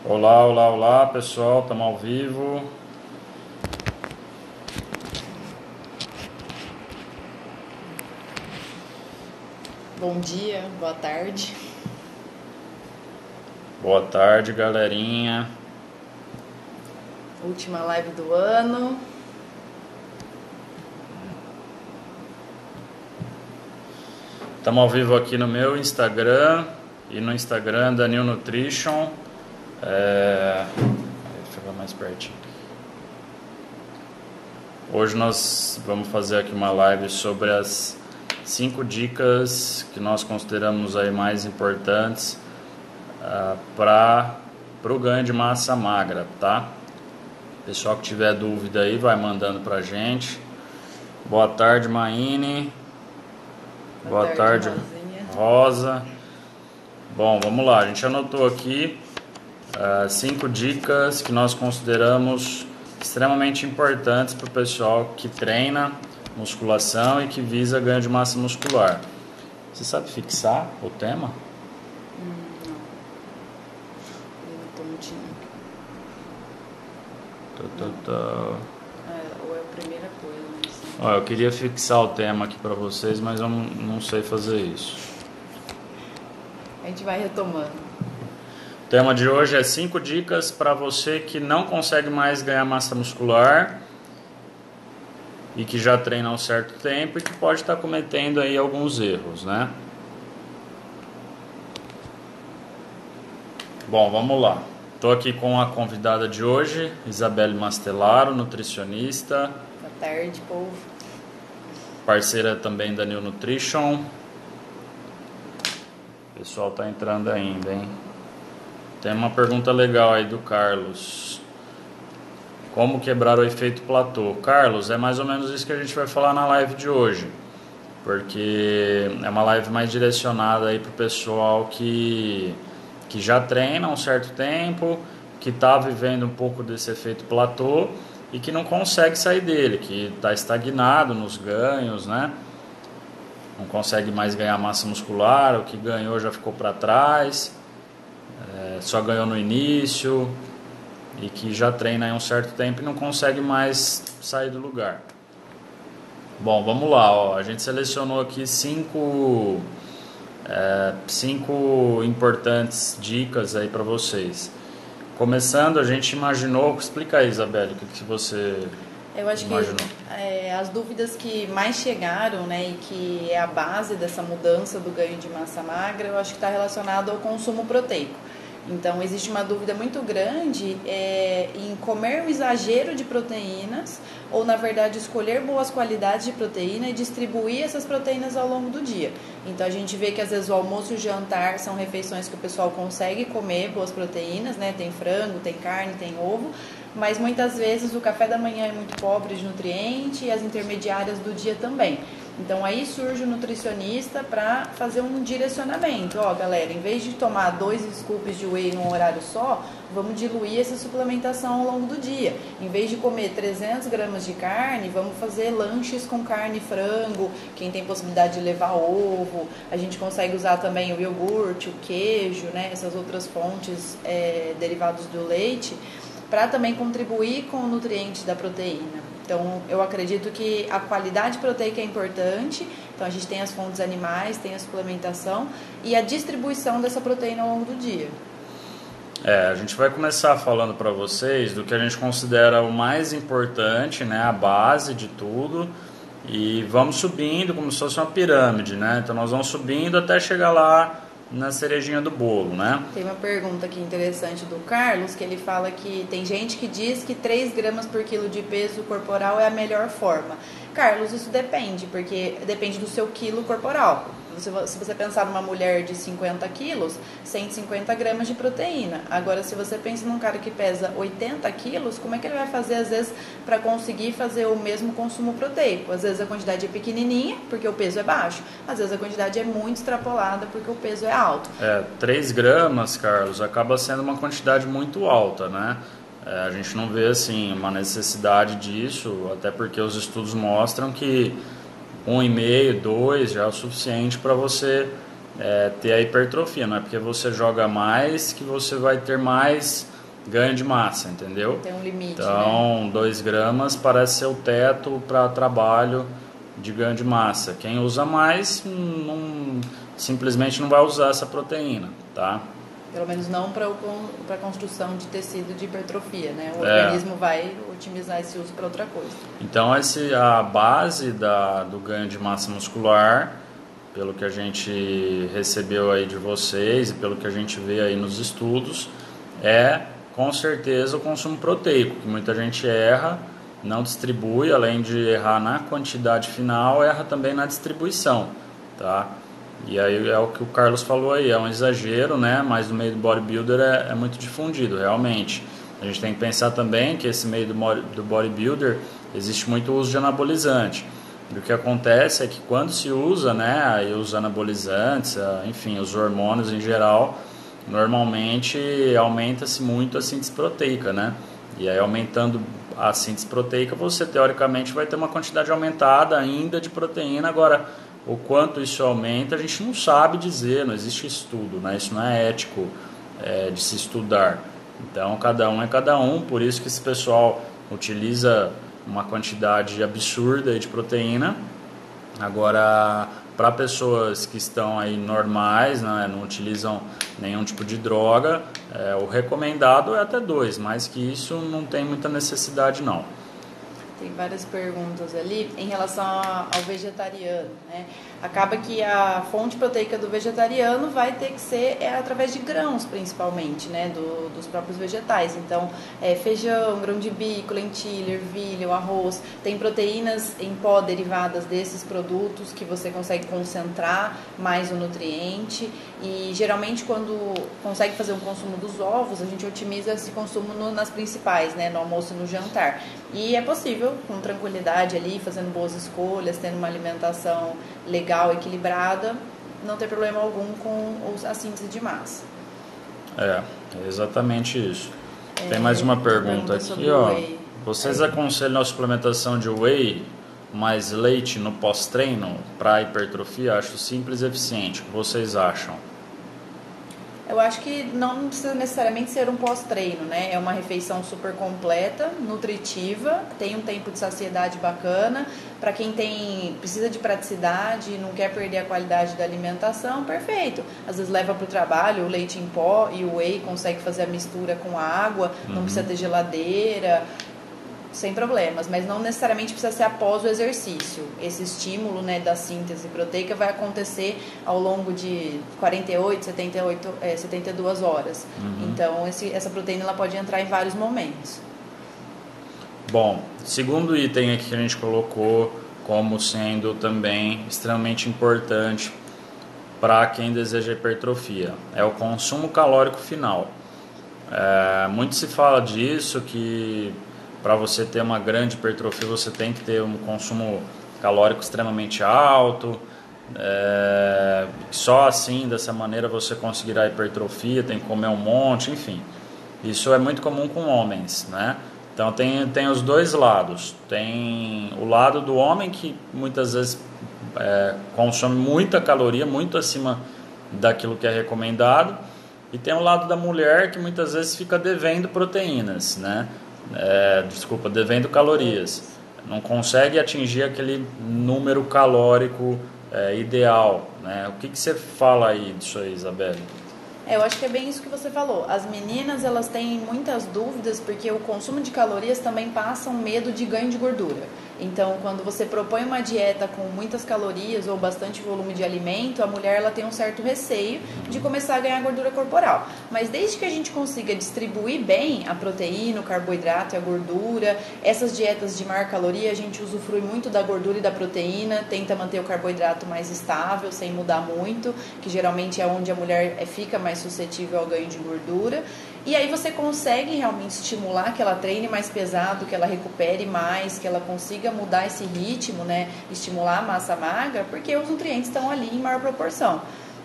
Olá, olá, olá pessoal, estamos ao vivo. Bom dia, boa tarde. Boa tarde, galerinha. Última live do ano. Estamos ao vivo aqui no meu Instagram e no Instagram da New Nutrition. Deixa eu ficar mais pertinho. Hoje nós vamos fazer aqui uma live sobre as 5 dicas que nós consideramos aí mais importantes para o ganho de massa magra, tá? Pessoal que tiver dúvida aí, vai mandando pra gente. Boa tarde, Maine. Boa tarde, Rosa. Bom, vamos lá. A gente anotou aqui 5 dicas que nós consideramos extremamente importantes para o pessoal que treina musculação e que visa ganho de massa muscular. Você sabe fixar o tema? Não. Eu tô mentindo. Ou é a primeira coisa. Eu queria fixar o tema aqui para vocês, mas eu não sei fazer isso. A gente vai retomando. O tema de hoje é 5 dicas para você que não consegue mais ganhar massa muscular e que já treina há um certo tempo e que pode estar cometendo aí alguns erros, né? Bom, vamos lá. Estou aqui com a convidada de hoje, Isabelle Mastelaro, nutricionista. Boa tarde, povo. Parceira também da New Nutrition. O pessoal tá entrando ainda, hein? Tem uma pergunta legal aí do Carlos. Como quebrar o efeito platô? Carlos, é mais ou menos isso que a gente vai falar na live de hoje. Porque é uma live mais direcionada aí pro pessoal que já treina há um certo tempo, que está vivendo um pouco desse efeito platô e que não consegue sair dele, que está estagnado nos ganhos, né? Não consegue mais ganhar massa muscular, o que ganhou já ficou para trás, só ganhou no início e que já treina há um certo tempo e não consegue mais sair do lugar. Bom, vamos lá, ó. A gente selecionou aqui 5 importantes dicas aí para vocês. Começando, a gente imaginou... Explica aí, Isabelle, o que você Eu acho imaginou. que as dúvidas que mais chegaram, né, e que é a base dessa mudança do ganho de massa magra, eu acho que está relacionado ao consumo proteico. Então, existe uma dúvida muito grande em comer um exagero de proteínas ou, na verdade, escolher boas qualidades de proteína e distribuir essas proteínas ao longo do dia. Então, a gente vê que, às vezes, o almoço e o jantar são refeições que o pessoal consegue comer boas proteínas, né? Tem frango, tem carne, tem ovo, mas muitas vezes o café da manhã é muito pobre de nutriente e as intermediárias do dia também. Então aí surge o nutricionista para fazer um direcionamento. Ó, galera, em vez de tomar 2 scoops de whey num horário só, vamos diluir essa suplementação ao longo do dia. Em vez de comer 300 gramas de carne, vamos fazer lanches com carne e frango. Quem tem possibilidade de levar ovo, a gente consegue usar também o iogurte, o queijo, né? Essas outras fontes derivados do leite, para também contribuir com o nutriente da proteína. Então, eu acredito que a qualidade proteica é importante. Então, a gente tem as fontes animais, tem a suplementação e a distribuição dessa proteína ao longo do dia. A gente vai começar falando para vocês do que a gente considera o mais importante, né, a base de tudo, e vamos subindo como se fosse uma pirâmide, né? Então, nós vamos subindo até chegar lá na cerejinha do bolo, né? Tem uma pergunta aqui interessante do Carlos, que ele fala que tem gente que diz que 3 gramas por quilo de peso corporal é a melhor forma. Carlos, isso depende, porque depende do seu quilo corporal. Se você pensar numa mulher de 50 quilos, 150 gramas de proteína. Agora, se você pensa num cara que pesa 80 quilos, como é que ele vai fazer, às vezes, para conseguir fazer o mesmo consumo proteico? Às vezes a quantidade é pequenininha, porque o peso é baixo. Às vezes a quantidade é muito extrapolada, porque o peso é alto. 3 gramas, Carlos, acaba sendo uma quantidade muito alta, né? A gente não vê, assim, uma necessidade disso, até porque os estudos mostram que 1,5, 2 já é o suficiente para você ter a hipertrofia. Não é porque você joga mais que você vai ter mais ganho de massa, entendeu? Tem um limite, então, né? 2 gramas parece ser o teto para trabalho de ganho de massa. Quem usa mais simplesmente não vai usar essa proteína, tá? Pelo menos não para a construção de tecido de hipertrofia, né? O organismo vai otimizar esse uso para outra coisa. Então, a base do ganho de massa muscular, pelo que a gente recebeu aí de vocês e pelo que a gente vê aí nos estudos, é com certeza o consumo proteico, que muita gente erra, não distribui, além de errar na quantidade final, erra também na distribuição, tá? E aí é o que o Carlos falou aí, é um exagero, né? Mas no meio do bodybuilder é muito difundido, realmente. A gente tem que pensar também que esse meio do bodybuilder existe muito uso de anabolizante. E o que acontece é que quando se usa, né, aí os anabolizantes, enfim, os hormônios em geral, normalmente aumenta-se muito a síntese proteica, né? E aí aumentando a síntese proteica, você teoricamente vai ter uma quantidade aumentada ainda de proteína. Agora, o quanto isso aumenta, a gente não sabe dizer, não existe estudo, né? Isso não é ético de se estudar. Então, cada um é cada um, por isso que esse pessoal utiliza uma quantidade absurda de proteína. Agora, para pessoas que estão aí normais, né, não utilizam nenhum tipo de droga, o recomendado é até 2, mais que isso não tem muita necessidade não. Tem várias perguntas ali em relação ao vegetariano, né? Acaba que a fonte proteica do vegetariano vai ter que ser através de grãos, principalmente, né? Dos próprios vegetais. Então, feijão, grão de bico, lentilha, ervilha, arroz. Tem proteínas em pó derivadas desses produtos que você consegue concentrar mais o nutriente. E, geralmente, quando consegue fazer um consumo dos ovos, a gente otimiza esse consumo nas principais, né? No almoço e no jantar. E é possível, com tranquilidade ali, fazendo boas escolhas, tendo uma alimentação legal, equilibrada, não ter problema algum com a síntese de massa. É exatamente isso. Tem mais uma pergunta aqui, ó. Vocês aconselham a suplementação de whey mais leite no pós-treino para hipertrofia? Acho simples e eficiente. O que vocês acham? Eu acho que não precisa necessariamente ser um pós-treino, né? É uma refeição super completa, nutritiva, tem um tempo de saciedade bacana. Para quem precisa de praticidade e não quer perder a qualidade da alimentação, perfeito. Às vezes leva para o trabalho o leite em pó e o whey, consegue fazer a mistura com a água, não precisa ter geladeira, sem problemas, mas não necessariamente precisa ser após o exercício. Esse estímulo, né, da síntese proteica vai acontecer ao longo de 48, 72 horas. Então, essa proteína ela pode entrar em vários momentos. Bom, segundo item aqui que a gente colocou como sendo também extremamente importante para quem deseja hipertrofia, é o consumo calórico final. Muito se fala disso, que para você ter uma grande hipertrofia você tem que ter um consumo calórico extremamente alto, só assim, dessa maneira você conseguirá a hipertrofia, tem que comer um monte, enfim. Isso é muito comum com homens, né? Então tem os dois lados. Tem o lado do homem que muitas vezes consome muita caloria, muito acima daquilo que é recomendado, e tem o lado da mulher que muitas vezes fica devendo proteínas, né? Devendo calorias. Não consegue atingir aquele número calórico ideal, né? O que você fala aí disso aí, Isabelle? Eu acho que é bem isso que você falou. As meninas, elas têm muitas dúvidas porque o consumo de calorias também passa um medo de ganho de gordura. Então, quando você propõe uma dieta com muitas calorias ou bastante volume de alimento, a mulher ela tem um certo receio de começar a ganhar gordura corporal. Mas desde que a gente consiga distribuir bem a proteína, o carboidrato e a gordura, essas dietas de maior caloria, a gente usufrui muito da gordura e da proteína, tenta manter o carboidrato mais estável, sem mudar muito, que geralmente é onde a mulher fica mais suscetível ao ganho de gordura. E aí você consegue realmente estimular que ela treine mais pesado, que ela recupere mais, que ela consiga mudar esse ritmo, né? Estimular a massa magra, porque os nutrientes estão ali em maior proporção.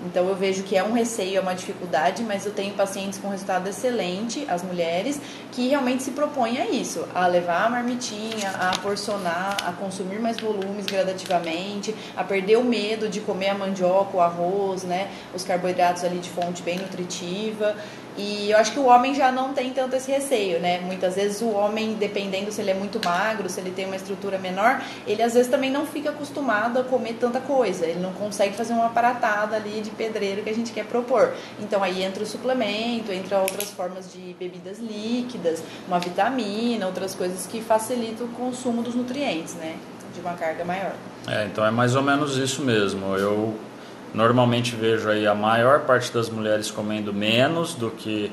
Então eu vejo que é um receio, é uma dificuldade, mas eu tenho pacientes com resultado excelente, as mulheres, que realmente se propõem a isso, a levar a marmitinha, a porcionar, a consumir mais volumes gradativamente, a perder o medo de comer a mandioca, o arroz, né, os carboidratos ali de fonte bem nutritiva. E eu acho que o homem já não tem tanto esse receio, né? Muitas vezes o homem, dependendo se ele é muito magro, se ele tem uma estrutura menor, ele às vezes também não fica acostumado a comer tanta coisa. Ele não consegue fazer uma aparatada ali de pedreiro que a gente quer propor. Então aí entra o suplemento, entra outras formas de bebidas líquidas, uma vitamina, outras coisas que facilitam o consumo dos nutrientes, né? De uma carga maior. Então é mais ou menos isso mesmo. Eu normalmente vejo aí a maior parte das mulheres comendo menos do que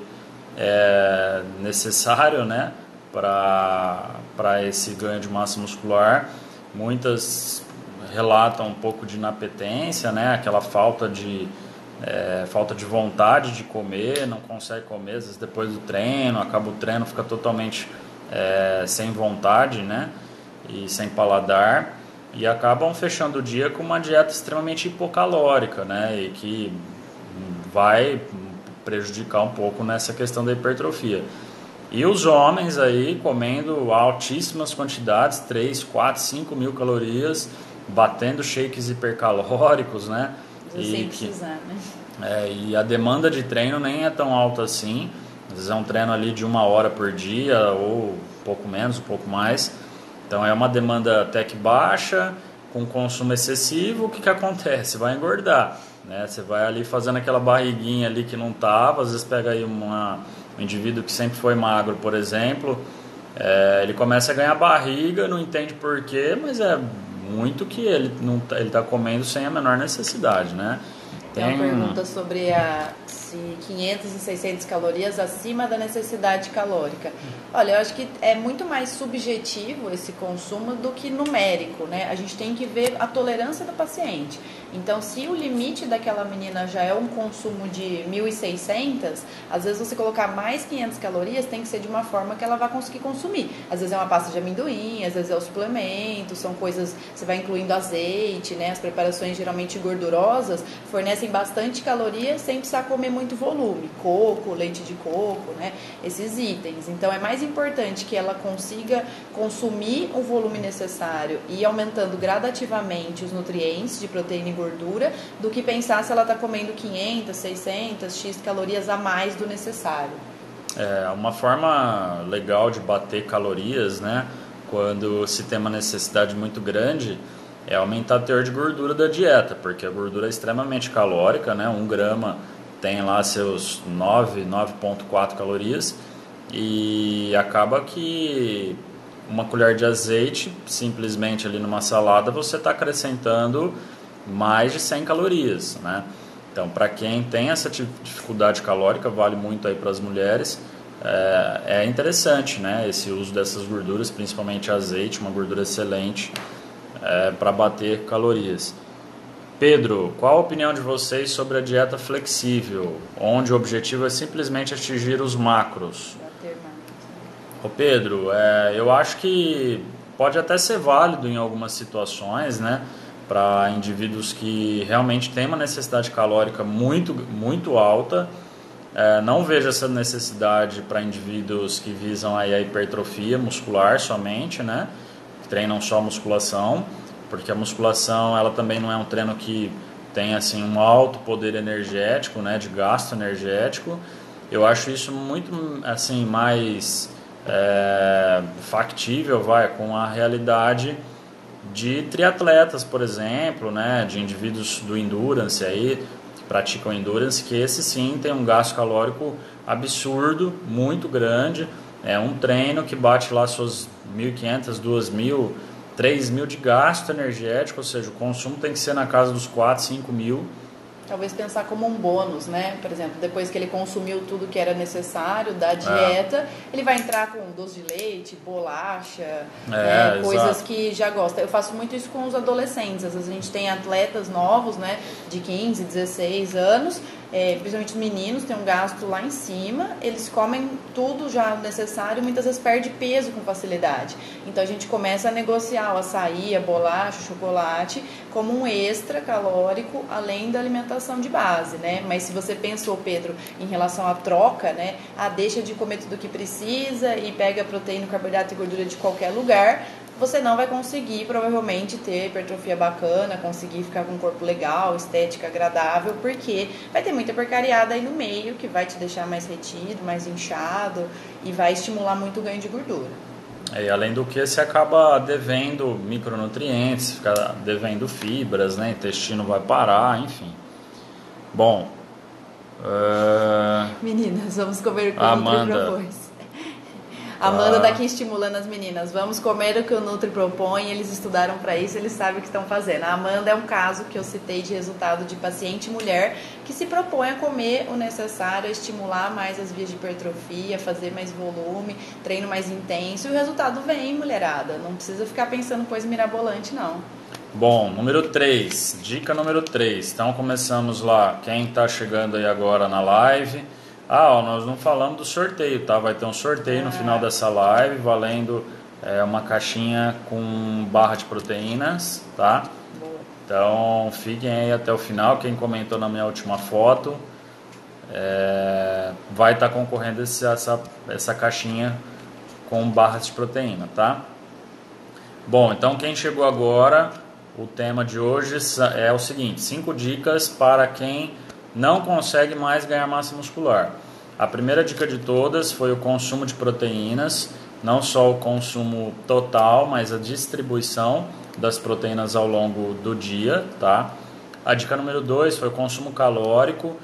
é necessário, né, para esse ganho de massa muscular. Muitas relatam um pouco de inapetência, né, aquela falta de vontade de comer, não consegue comer, às vezes depois do treino, acaba o treino, fica totalmente sem vontade, né, e sem paladar. E acabam fechando o dia com uma dieta extremamente hipocalórica, né? E que vai prejudicar um pouco nessa questão da hipertrofia. E os homens aí comendo altíssimas quantidades, 3, 4, 5 mil calorias, batendo shakes hipercalóricos, né? Sem precisar, né? E a demanda de treino nem é tão alta assim. Às vezes é um treino ali de 1 hora por dia, ou um pouco menos, um pouco mais. Então é uma demanda até que baixa, com consumo excessivo. O que acontece? Vai engordar, né? Você vai ali fazendo aquela barriguinha ali que não estava. Às vezes pega aí um indivíduo que sempre foi magro, por exemplo, ele começa a ganhar barriga, não entende por quê, mas é muito que ele está comendo sem a menor necessidade, né? Tem uma pergunta sobre se 500 e 600 calorias acima da necessidade calórica. Olha, eu acho que é muito mais subjetivo esse consumo do que numérico, né? A gente tem que ver a tolerância do paciente. Então, se o limite daquela menina já é um consumo de 1.600, às vezes você colocar mais 500 calorias tem que ser de uma forma que ela vai conseguir consumir. Às vezes é uma pasta de amendoim, às vezes é o suplemento, são coisas, você vai incluindo azeite, né? As preparações geralmente gordurosas fornecem bastante calorias sem precisar comer muito volume. Coco, leite de coco, né? Esses itens. Então, é mais importante que ela consiga consumir o volume necessário e ir aumentando gradativamente os nutrientes de proteína e gordura, do que pensar se ela está comendo 500, 600, x calorias a mais do necessário. Uma forma legal de bater calorias, né, quando se tem uma necessidade muito grande, é aumentar o teor de gordura da dieta, porque a gordura é extremamente calórica, né, 1 grama tem lá seus 9,4 calorias, e acaba que uma colher de azeite, simplesmente ali numa salada, você está acrescentando mais de 100 calorias, né? Então, para quem tem essa dificuldade calórica, vale muito aí para as mulheres, é interessante, né? Esse uso dessas gorduras, principalmente azeite, uma gordura excelente para bater calorias. Pedro, qual a opinião de vocês sobre a dieta flexível, onde o objetivo é simplesmente atingir os macros? Ô Pedro, eu acho que pode até ser válido em algumas situações, né? Para indivíduos que realmente têm uma necessidade calórica muito, muito alta. Não vejo essa necessidade para indivíduos que visam aí a hipertrofia muscular somente, né? Que treinam só musculação, porque a musculação ela também não é um treino que tem assim, um alto poder energético, né? De gasto energético. Eu acho isso muito assim, mais factível com a realidade de triatletas, por exemplo, né, de indivíduos do endurance aí, que praticam endurance, que esse sim tem um gasto calórico absurdo, muito grande. É um treino que bate lá suas 1.500, 2.000, 3.000 de gasto energético, ou seja, o consumo tem que ser na casa dos 4, 5.000. Talvez pensar como um bônus, né? Por exemplo, depois que ele consumiu tudo que era necessário da dieta, ele vai entrar com doce de leite, bolacha, né? Coisas que já gosta. Eu faço muito isso com os adolescentes. Às vezes a gente tem atletas novos, né? De 15, 16 anos, principalmente os meninos, tem um gasto lá em cima, eles comem tudo já necessário, muitas vezes perde peso com facilidade. Então a gente começa a negociar o açaí, a bolacha, o chocolate como um extra calórico, além da alimentação de base, né? Mas se você pensou, Pedro, em relação à troca, né? Deixa de comer tudo que precisa e pega proteína, carboidrato e gordura de qualquer lugar, você não vai conseguir, provavelmente, ter hipertrofia bacana, conseguir ficar com um corpo legal, estética agradável, porque vai ter muita porcariada aí no meio que vai te deixar mais retido, mais inchado e vai estimular muito o ganho de gordura. E além do que, você acaba devendo micronutrientes, fica devendo fibras, né? O intestino vai parar, enfim. Bom, meninas, vamos comer com o Nutri propôs. Amanda tá aqui estimulando as meninas. Vamos comer o que o Nutri propõe. Eles estudaram para isso, eles sabem o que estão fazendo. A Amanda é um caso que eu citei de resultado de paciente mulher que se propõe a comer o necessário, a estimular mais as vias de hipertrofia, fazer mais volume, treino mais intenso. E o resultado vem, mulherada. Não precisa ficar pensando coisa mirabolante, não. Bom, número 3, dica número 3. Então começamos lá. Quem está chegando aí agora na live... nós não falamos do sorteio, tá? Vai ter um sorteio no final dessa live, valendo uma caixinha com barra de proteínas, tá? Então fiquem aí até o final. Quem comentou na minha última foto vai estar concorrendo essa caixinha com barras de proteína, tá? Bom, então quem chegou agora, o tema de hoje é o seguinte: 5 dicas para quem não consegue mais ganhar massa muscular. A primeira dica de todas foi o consumo de proteínas, não só o consumo total, mas a distribuição das proteínas ao longo do dia, tá? A dica número 2 foi o consumo calórico,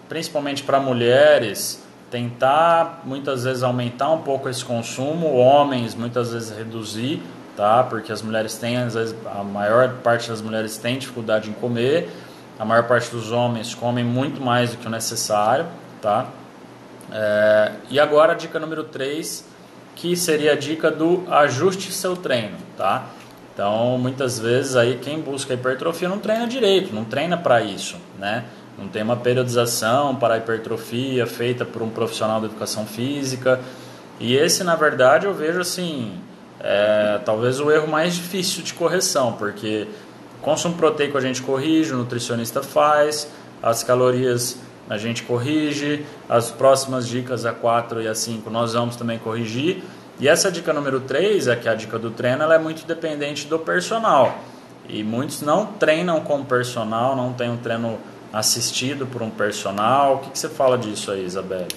principalmente para mulheres, tentar muitas vezes aumentar um pouco esse consumo, homens muitas vezes reduzir, tá? Porque as mulheres têm, às vezes, a maior parte das mulheres tem dificuldade em comer. A maior parte dos homens comem muito mais do que o necessário, tá? E agora a dica número 3, que seria a dica do ajuste seu treino, tá? Então, muitas vezes aí quem busca hipertrofia não treina direito, não treina para isso, né? Não tem uma periodização para a hipertrofia feita por um profissional da educação física. E esse, na verdade, eu vejo assim, talvez o erro mais difícil de correção, porque consumo proteico a gente corrige, o nutricionista faz, as calorias a gente corrige, as próximas dicas, a 4 e a 5, nós vamos também corrigir. E essa dica número 3, que é a dica do treino, ela é muito dependente do personal. E muitos não treinam com personal, não tem um treino assistido por um personal. O que você fala disso aí, Isabelle?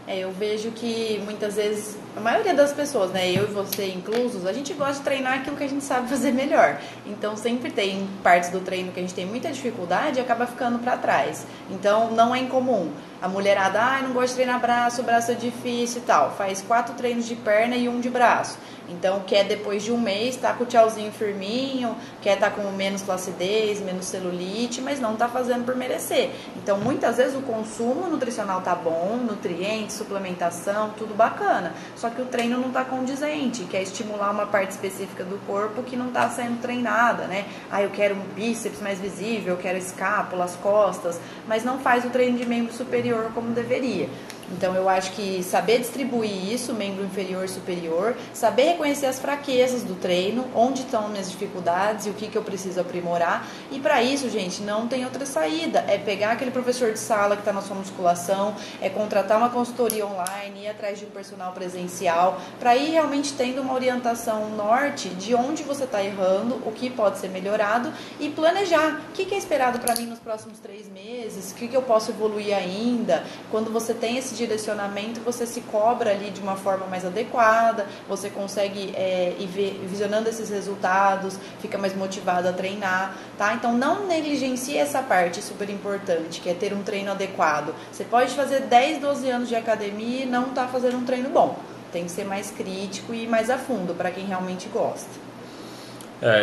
Eu vejo que muitas vezes, a maioria das pessoas, né, eu e você inclusos, a gente gosta de treinar aquilo que a gente sabe fazer melhor. Então sempre tem partes do treino que a gente tem muita dificuldade e acaba ficando para trás. Então não é incomum. A mulherada, não gosto de treinar braço, o braço é difícil e tal. Faz 4 treinos de perna e 1 de braço. Então quer depois de um mês tá com o tchauzinho firminho, quer tá com menos flacidez, menos celulite, mas não tá fazendo por merecer. Então muitas vezes o consumo nutricional tá bom, nutrientes, suplementação, tudo bacana. Só que o treino não tá condizente, quer estimular uma parte específica do corpo que não tá sendo treinada, né? Eu quero um bíceps mais visível, eu quero escápula, as costas, mas não faz o treino de membro superior como deveria. Então eu acho que saber distribuir isso, membro inferior e superior, saber reconhecer as fraquezas do treino, onde estão minhas dificuldades e o que eu preciso aprimorar. E para isso, gente, não tem outra saída. É pegar aquele professor de sala que está na sua musculação, é contratar uma consultoria online, ir atrás de um personal presencial, para ir realmente tendo uma orientação norte de onde você está errando, o que pode ser melhorado e planejar. O que é esperado para mim nos próximos 3 meses? O que eu posso evoluir ainda? Quando você tem esse direcionamento, você se cobra ali de uma forma mais adequada, você consegue ir visionando esses resultados, fica mais motivado a treinar, tá? Então não negligencie essa parte super importante, que é ter um treino adequado. Você pode fazer 10, 12 anos de academia e não tá fazendo um treino bom. Tem que ser mais crítico e mais a fundo para quem realmente gosta.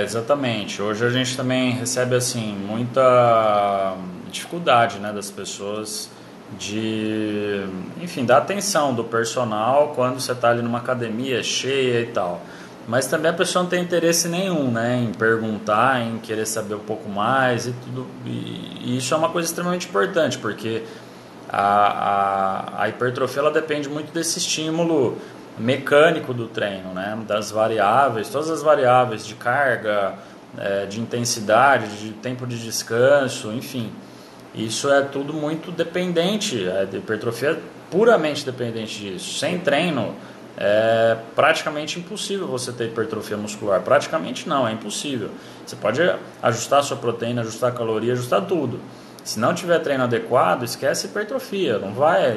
Exatamente. Hoje a gente também recebe assim muita dificuldade, né, das pessoas de, enfim, da atenção do personal quando você está ali numa academia cheia e tal. Mas também a pessoa não tem interesse nenhum, né, em perguntar, em querer saber um pouco mais e tudo. E isso é uma coisa extremamente importante, porque A hipertrofia ela depende muito desse estímulo mecânico do treino, né? Das variáveis, todas as variáveis de carga, de intensidade, de tempo de descanso, enfim. Isso é tudo muito dependente, a hipertrofia é puramente dependente disso. Sem treino, é praticamente impossível você ter hipertrofia muscular. Praticamente não, é impossível. Você pode ajustar a sua proteína, ajustar a caloria, ajustar tudo. Se não tiver treino adequado, esquece hipertrofia.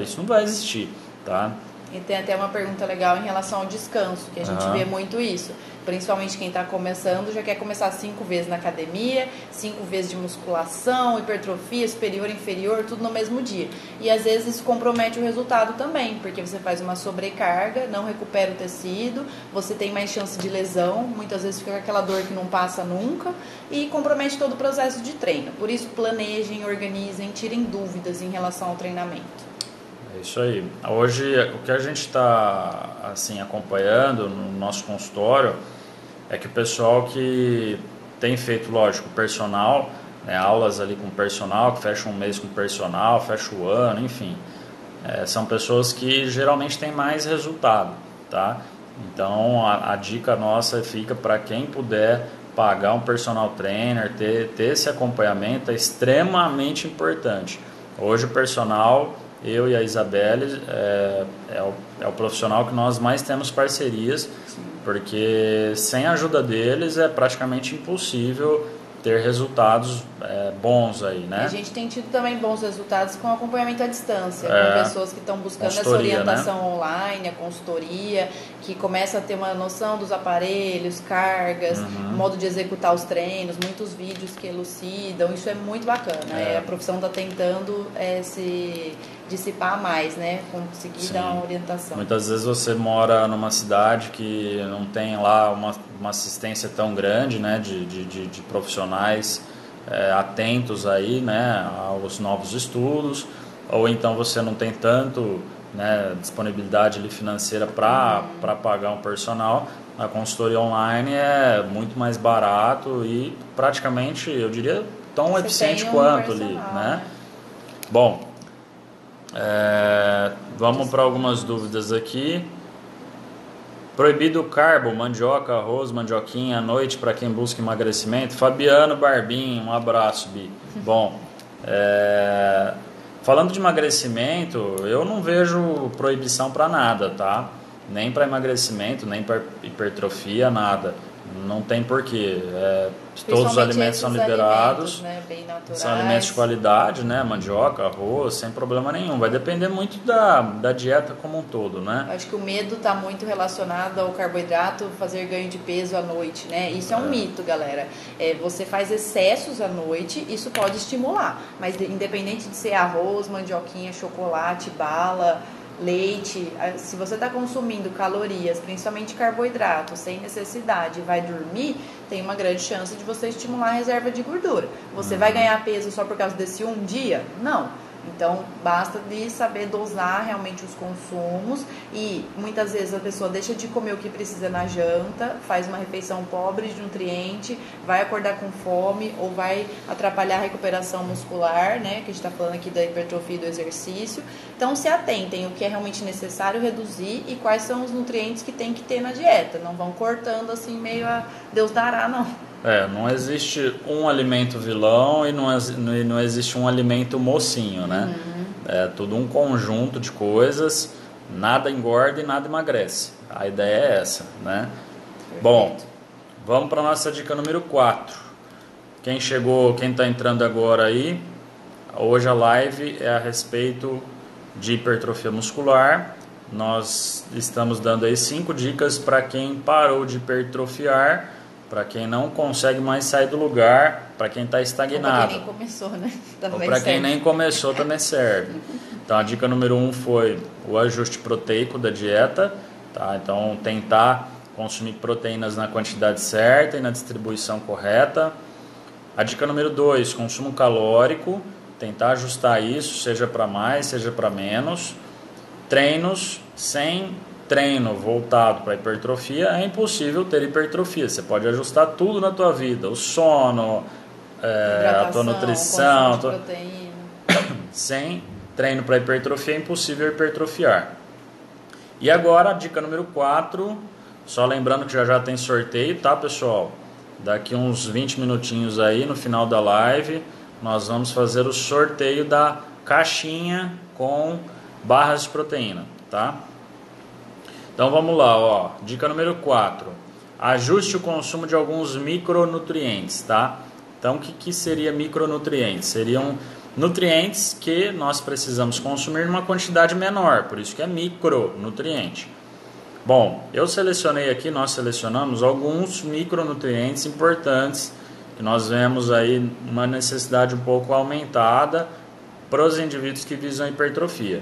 Isso não vai existir, tá? E tem até uma pergunta legal em relação ao descanso, que a gente vê muito isso. Principalmente quem está começando já quer começar 5 vezes na academia, 5 vezes de musculação, hipertrofia, superior, inferior, tudo no mesmo dia. E às vezes isso compromete o resultado também, porque você faz uma sobrecarga, não recupera o tecido, você tem mais chance de lesão, muitas vezes fica aquela dor que não passa nunca e compromete todo o processo de treino. Por isso planejem, organizem, tirem dúvidas em relação ao treinamento. É isso aí. Hoje, o que a gente está assim, acompanhando no nosso consultório é que o pessoal que tem feito, lógico, personal, né, aulas ali com personal, que fecha um mês com personal, fecha o ano, enfim, são pessoas que geralmente têm mais resultado, tá? Então, a dica nossa fica para quem puder pagar um personal trainer, ter esse acompanhamento é extremamente importante. Hoje o personal... Eu e a Isabelle é o profissional que nós mais temos parcerias, porque sem a ajuda deles é praticamente impossível ter resultados bons aí, né? A gente tem tido também bons resultados com acompanhamento à distância, com pessoas que estão buscando essa orientação, né? Online, a consultoria, que começa a ter uma noção dos aparelhos, cargas, modo de executar os treinos, muitos vídeos que elucidam, isso é muito bacana. A profissão está tentando se dissipar mais, né? Conseguir dar uma orientação. Muitas vezes você mora numa cidade que não tem lá uma assistência tão grande, né? De profissionais atentos aí, né? Aos novos estudos, ou então você não tem tanto, né, disponibilidade ali financeira para pagar um personal. A consultoria online é muito mais barato e praticamente, eu diria, tão eficiente quanto ali, né? Bom, vamos para algumas dúvidas aqui. Proibido carbo, mandioca, arroz, mandioquinha à noite para quem busca emagrecimento? Fabiano Barbim, um abraço, Bi. Bom, falando de emagrecimento, eu não vejo proibição para nada, tá? Nem para emagrecimento, nem para hipertrofia, nada. Não tem porquê. Todos os alimentos são liberados, né, bem naturais. São alimentos de qualidade, né? Mandioca, arroz, sem problema nenhum. Vai depender muito da dieta como um todo, né? Acho que o medo está muito relacionado ao carboidrato fazer ganho de peso à noite, né? Isso é um mito, galera. Você faz excessos à noite, isso pode estimular. Mas independente de ser arroz, mandioquinha, chocolate, bala, leite, se você está consumindo calorias, principalmente carboidrato, sem necessidade e vai dormir, tem uma grande chance de você estimular a reserva de gordura. Você vai ganhar peso só por causa desse um dia? Não. Então, basta de saber dosar realmente os consumos e muitas vezes a pessoa deixa de comer o que precisa na janta, faz uma refeição pobre de nutriente, vai acordar com fome ou vai atrapalhar a recuperação muscular, né? Que a gente está falando aqui da hipertrofia e do exercício. Então, se atentem o que é realmente necessário reduzir e quais são os nutrientes que tem que ter na dieta. Não vão cortando assim meio a Deus dará, não. Não existe um alimento vilão e não existe um alimento mocinho, né? É tudo um conjunto de coisas, nada engorda e nada emagrece. A ideia é essa, né? Perfeito. Bom, vamos para a nossa dica número 4. Quem está entrando agora aí, hoje a live é a respeito de hipertrofia muscular. Nós estamos dando aí 5 dicas para quem parou de hipertrofiar, para quem não consegue mais sair do lugar, para quem está estagnado. Ou para quem nem começou, né? Ou para quem nem começou também serve. Então a dica número 1 foi o ajuste proteico da dieta, tá? Então tentar consumir proteínas na quantidade certa e na distribuição correta. A dica número 2, consumo calórico, tentar ajustar isso, seja para mais, seja para menos. Treinos sem treino voltado para hipertrofia, é impossível ter hipertrofia. Você pode ajustar tudo na tua vida, o sono, a tua nutrição, proteína. Sem treino para hipertrofia, é impossível hipertrofiar. E agora, a dica número 4, só lembrando que já tem sorteio, tá, pessoal? Daqui uns 20 minutinhos aí, no final da live, nós vamos fazer o sorteio da caixinha com barras de proteína, tá? Então vamos lá, ó. Dica número 4. Ajuste o consumo de alguns micronutrientes, tá? Então o que seria micronutrientes? Seriam nutrientes que nós precisamos consumir numa quantidade menor, por isso que é micronutriente. Bom, nós selecionamos alguns micronutrientes importantes que nós vemos aí uma necessidade um pouco aumentada para os indivíduos que visam hipertrofia.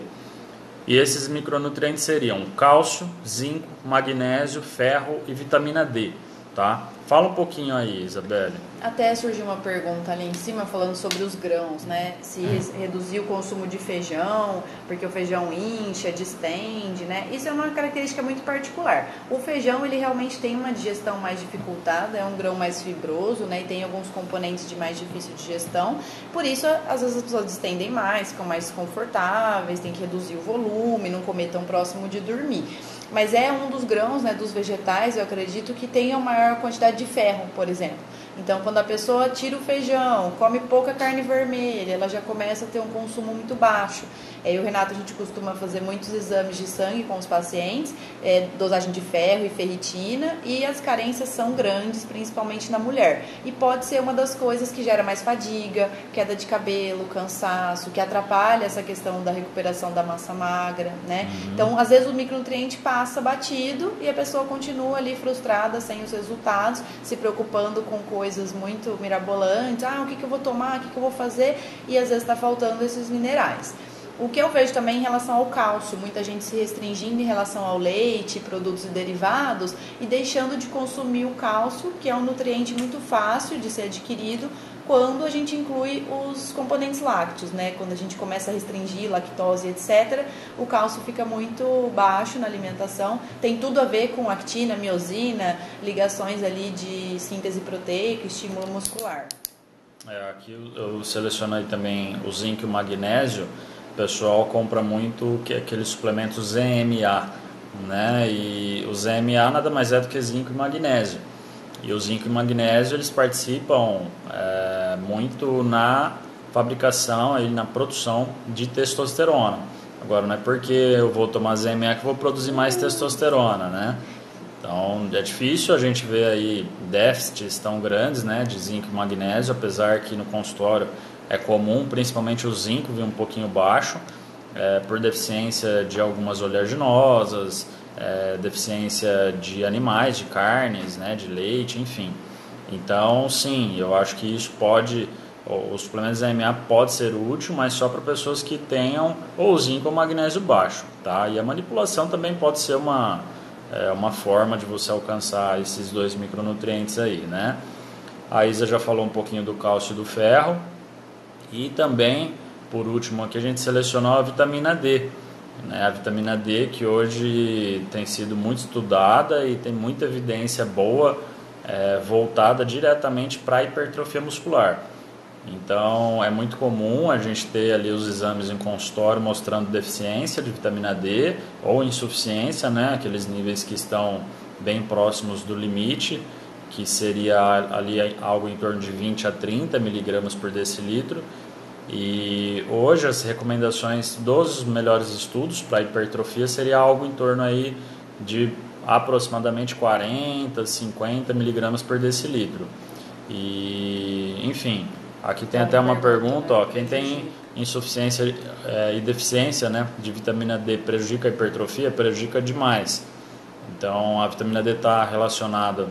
E esses micronutrientes seriam cálcio, zinco, magnésio, ferro e vitamina D, tá? Fala um pouquinho aí, Isabelle. Até surgiu uma pergunta ali em cima falando sobre os grãos, né? Se reduzir o consumo de feijão, porque o feijão incha, distende, né? Isso é uma característica muito particular. O feijão, ele realmente tem uma digestão mais dificultada, é um grão mais fibroso, né? E tem alguns componentes de mais difícil digestão. Por isso, às vezes as pessoas distendem mais, ficam mais confortáveis, tem que reduzir o volume, não comer tão próximo de dormir. Mas é um dos grãos, né, dos vegetais, eu acredito, que tem a maior quantidade de ferro, por exemplo. Então, quando a pessoa tira o feijão, come pouca carne vermelha, ela já começa a ter um consumo muito baixo. Eu e o Renato, a gente costuma fazer muitos exames de sangue com os pacientes, dosagem de ferro e ferritina, e as carências são grandes, principalmente na mulher. E pode ser uma das coisas que gera mais fadiga, queda de cabelo, cansaço, que atrapalha essa questão da recuperação da massa magra, né? Então, às vezes o micronutriente passa batido e a pessoa continua ali frustrada, sem os resultados, se preocupando com coisas muito mirabolantes. O que eu vou tomar, o que eu vou fazer? E às vezes está faltando esses minerais. O que eu vejo também em relação ao cálcio, muita gente se restringindo em relação ao leite, produtos e derivados, e deixando de consumir o cálcio, que é um nutriente muito fácil de ser adquirido, quando a gente inclui os componentes lácteos, né? Quando a gente começa a restringir lactose, etc., o cálcio fica muito baixo na alimentação. Tem tudo a ver com actina, miosina, ligações ali de síntese proteica, estímulo muscular. Aqui eu selecionei também o zinco e o magnésio. O pessoal compra muito aqueles suplementos ZMA, né? E o ZMA nada mais é do que zinco e magnésio. E o zinco e o magnésio, eles participam muito na fabricação e na produção de testosterona. Agora, não é porque eu vou tomar ZMA que eu vou produzir mais testosterona, né? Então, é difícil a gente ver aí déficits tão grandes, né, de zinco e magnésio, apesar que no consultório é comum, principalmente o zinco, vir um pouquinho baixo, por deficiência de algumas oleaginosas, deficiência de animais, de carnes, né, de leite, enfim. Então, sim, eu acho que isso os suplementos ZMA pode ser útil, mas só para pessoas que tenham ou zinco ou magnésio baixo, tá? E a manipulação também pode ser uma forma de você alcançar esses dois micronutrientes aí, né? A Isa já falou um pouquinho do cálcio e do ferro. E também, por último, aqui a gente selecionou a vitamina D, né? A vitamina D que hoje tem sido muito estudada e tem muita evidência boa voltada diretamente para a hipertrofia muscular. Então, é muito comum a gente ter ali os exames em consultório mostrando deficiência de vitamina D ou insuficiência, né? Aqueles níveis que estão bem próximos do limite, que seria ali algo em torno de 20 a 30 miligramas por decilitro. E hoje as recomendações dos melhores estudos para hipertrofia seria algo em torno aí de aproximadamente 40, 50 miligramas por decilitro. E, enfim, aqui tem até uma pergunta, ó, quem tem insuficiência e deficiência, né, de vitamina D prejudica a hipertrofia? Prejudica demais. Então, a vitamina D está relacionada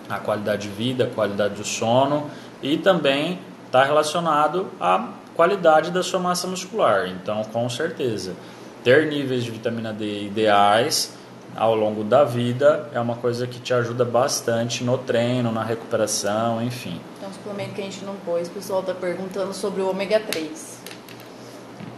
à qualidade de vida, à qualidade do sono e também está relacionado à qualidade da sua massa muscular. Então, com certeza, ter níveis de vitamina D ideais ao longo da vida é uma coisa que te ajuda bastante no treino, na recuperação, enfim. Então, um suplemento que a gente não pôs, o pessoal está perguntando sobre o ômega 3,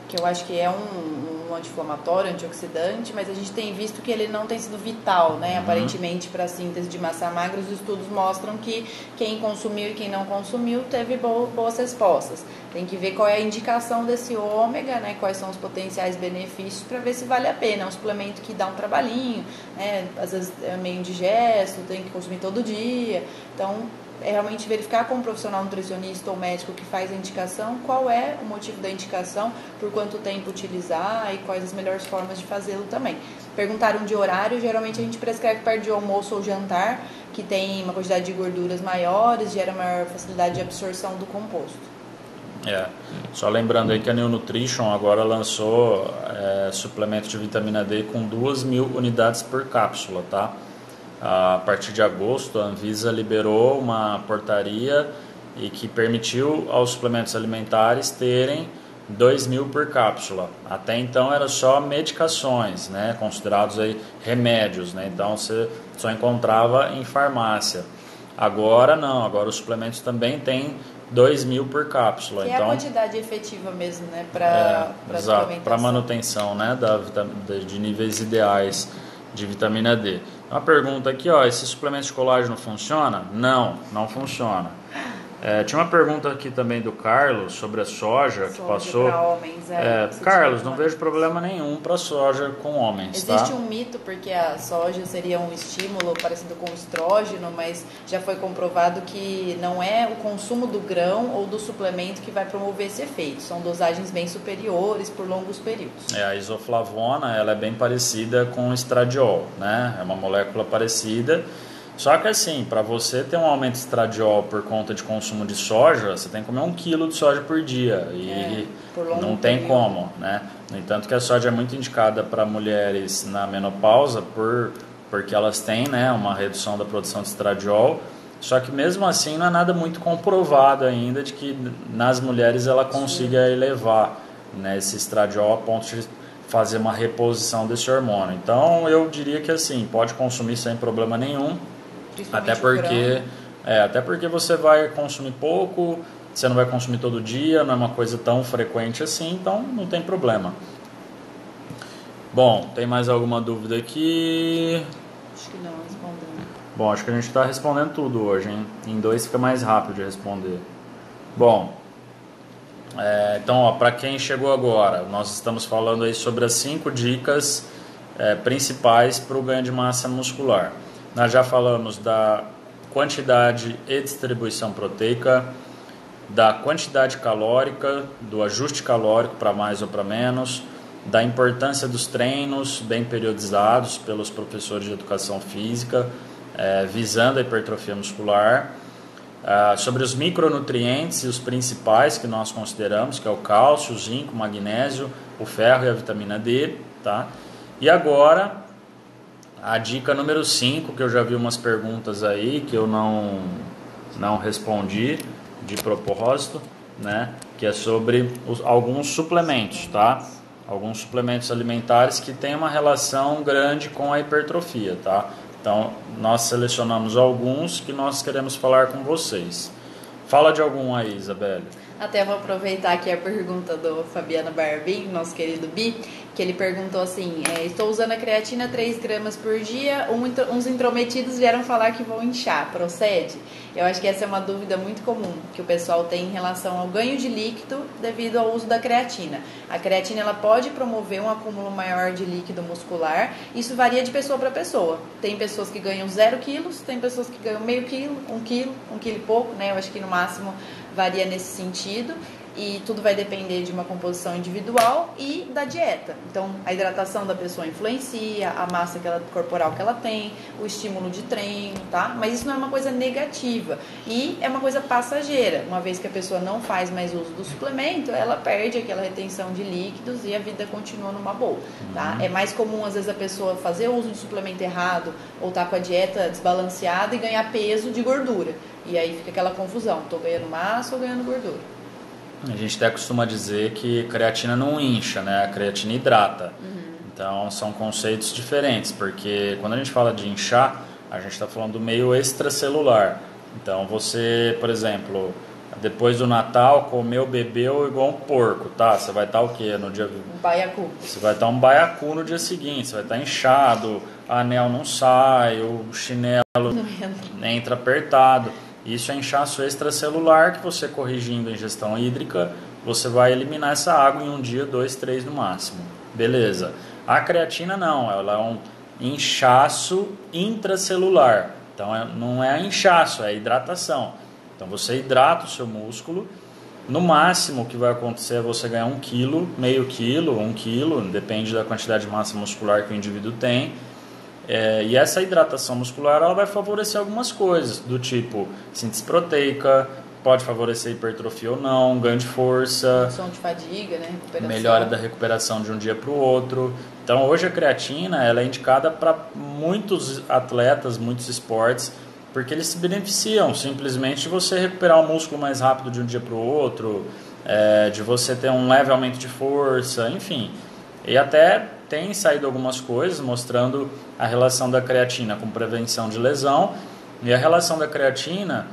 que eu acho que é um sido um anti-inflamatório, antioxidante, mas a gente tem visto que ele não tem sido vital, né? Aparentemente, para a síntese de massa magra, os estudos mostram que quem consumiu e quem não consumiu teve boas respostas. Tem que ver qual é a indicação desse ômega, né? Quais são os potenciais benefícios para ver se vale a pena. É um suplemento que dá um trabalhinho, né? Às vezes é meio indigesto, tem que consumir todo dia. Então, é realmente verificar com um profissional nutricionista ou médico que faz a indicação, qual é o motivo da indicação, por quanto tempo utilizar e quais as melhores formas de fazê-lo também. Perguntaram de horário, geralmente a gente prescreve perto de almoço ou jantar, que tem uma quantidade de gorduras maiores, gera maior facilidade de absorção do composto. Só lembrando aí que a New Nutrition agora lançou suplemento de vitamina D com 2.000 unidades por cápsula, tá? A partir de agosto, a Anvisa liberou uma portaria e que permitiu aos suplementos alimentares terem 2.000 por cápsula. Até então era só medicações, né, considerados aí remédios, né, então você só encontrava em farmácia. Agora não, agora os suplementos também têm 2.000 por cápsula. Que então, é a quantidade efetiva mesmo, né, para para manutenção, né, de níveis ideais de vitamina D. Uma pergunta aqui, ó, esse suplemento de colágeno funciona? Não, não funciona. Tinha uma pergunta aqui também do Carlos sobre a soja que passou. Para homens, Carlos, não vejo problema nenhum para soja com homens. Existe um mito porque a soja seria um estímulo parecido com o estrógeno, mas já foi comprovado que não é o consumo do grão ou do suplemento que vai promover esse efeito. São dosagens bem superiores por longos períodos. A isoflavona, ela é bem parecida com o estradiol, né? É uma molécula parecida. Só que assim, para você ter um aumento de estradiol por conta de consumo de soja, você tem que comer 1 quilo de soja por dia e não tem como, né? No entanto que a soja é muito indicada para mulheres na menopausa porque elas têm, né, uma redução da produção de estradiol, só que mesmo assim não é nada muito comprovado ainda de que nas mulheres ela consiga elevar, né, esse estradiol a ponto de fazer uma reposição desse hormônio. Então eu diria que assim, pode consumir sem problema nenhum. Até porque você vai consumir pouco, você não vai consumir todo dia, não é uma coisa tão frequente assim, então não tem problema. Bom, tem mais alguma dúvida aqui? Acho que não, respondendo. Bom, acho que a gente está respondendo tudo hoje, hein? Em 2 fica mais rápido de responder. Bom, então, para quem chegou agora, nós estamos falando aí sobre as 5 dicas principais para o ganho de massa muscular. Nós já falamos da quantidade e distribuição proteica, da quantidade calórica, do ajuste calórico para mais ou para menos, da importância dos treinos bem periodizados pelos professores de educação física, visando a hipertrofia muscular, sobre os micronutrientes e os principais que nós consideramos, que é o cálcio, o zinco, o magnésio, o ferro e a vitamina D, tá? E agora a dica número 5, que eu já vi umas perguntas aí que eu não respondi de propósito, né? Que é sobre alguns suplementos, tá? Alguns suplementos alimentares que têm uma relação grande com a hipertrofia, tá? Então, nós selecionamos alguns que nós queremos falar com vocês. Fala de algum aí, Isabelle. Até vou aproveitar aqui a pergunta do Fabiano Barbim, nosso querido Bi, que ele perguntou assim, estou usando a creatina 3 gramas por dia, uns intrometidos vieram falar que vão inchar, procede? Eu acho que essa é uma dúvida muito comum que o pessoal tem em relação ao ganho de líquido devido ao uso da creatina. A creatina ela pode promover um acúmulo maior de líquido muscular, isso varia de pessoa para pessoa. Tem pessoas que ganham 0 quilos, tem pessoas que ganham meio quilo, 1 quilo, 1 quilo e pouco, né? Eu acho que no máximo varia nesse sentido. E tudo vai depender de uma composição individual e da dieta. Então, a hidratação da pessoa influencia, a massa corporal que ela tem, o estímulo de treino, tá? Mas isso não é uma coisa negativa e é uma coisa passageira. Uma vez que a pessoa não faz mais uso do suplemento, ela perde aquela retenção de líquidos e a vida continua numa boa, tá? É mais comum, às vezes, a pessoa fazer o uso de suplemento errado ou tá com a dieta desbalanceada e ganhar peso de gordura. E aí fica aquela confusão, tô ganhando massa ou ganhando gordura. A gente até costuma dizer que creatina não incha, né? A creatina hidrata. Então, são conceitos diferentes, porque quando a gente fala de inchar, a gente está falando do meio extracelular. Então, você, por exemplo, depois do Natal, comeu, bebeu igual um porco, tá? Você vai estar o quê no dia... Um baiacu. Você vai estar um baiacu no dia seguinte, você vai estar inchado, a anel não sai, o chinelo entra apertado. Isso é inchaço extracelular que você corrigindo a ingestão hídrica, você vai eliminar essa água em um dia, 2, 3 no máximo. Beleza. A creatina não, ela é um inchaço intracelular. Então não é inchaço, é hidratação. Então você hidrata o seu músculo. No máximo o que vai acontecer é você ganhar 1 quilo, meio quilo, 1 quilo, depende da quantidade de massa muscular que o indivíduo tem. E essa hidratação muscular ela vai favorecer algumas coisas, do tipo síntese proteica, pode favorecer hipertrofia ou não, ganho de força, redução de fadiga, né? Recuperação. Melhora da recuperação de um dia para o outro. Então hoje a creatina ela é indicada para muitos atletas, muitos esportes, porque eles se beneficiam simplesmente de você recuperar o músculo mais rápido de um dia para o outro, de você ter um leve aumento de força, enfim. E até tem saído algumas coisas mostrando a relação da creatina com prevenção de lesão e a relação da creatina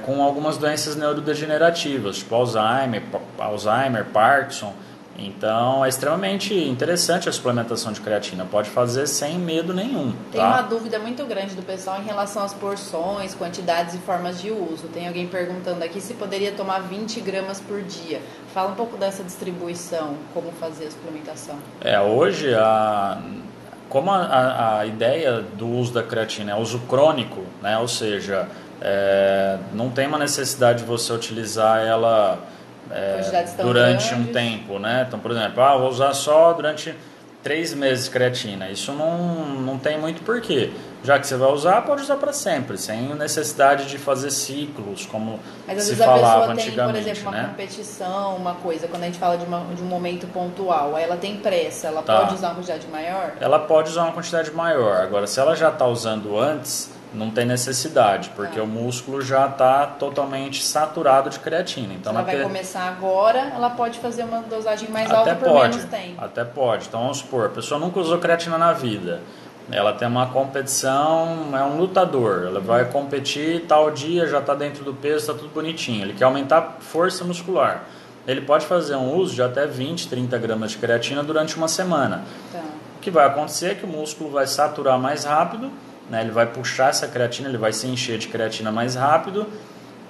com algumas doenças neurodegenerativas, tipo Alzheimer, Parkinson. Então é extremamente interessante a suplementação de creatina, pode fazer sem medo nenhum. Tem uma dúvida muito grande do pessoal em relação às porções, quantidades e formas de uso. Tem alguém perguntando aqui se poderia tomar 20 gramas por dia. Fala um pouco dessa distribuição, como fazer a suplementação. Hoje como a ideia do uso da creatina é uso crônico, né? Ou seja, não tem uma necessidade de você utilizar ela durante um tempo, né? Então, por exemplo, vou usar só durante 3 meses creatina. Isso não tem muito porquê. Já que você vai usar, pode usar para sempre, sem necessidade de fazer ciclos, como se falava antigamente. Mas às vezes a pessoa tem, por exemplo, uma competição, uma coisa, quando a gente fala de um momento pontual, aí ela tem pressa, ela pode usar uma quantidade maior? Ela pode usar uma quantidade maior. Agora, se ela já está usando antes, não tem necessidade, porque o músculo já está totalmente saturado de creatina. Então, se ela vai começar agora, ela pode fazer uma dosagem mais alta por menos tempo. Até pode. Então, vamos supor, a pessoa nunca usou creatina na vida. Ela tem uma competição, é um lutador. Ela vai competir tal dia, já está dentro do peso, está tudo bonitinho. Ele quer aumentar a força muscular. Ele pode fazer um uso de até 20, 30 gramas de creatina durante uma semana. O que vai acontecer é que o músculo vai saturar mais rápido, né? Ele vai puxar essa creatina, ele vai se encher de creatina mais rápido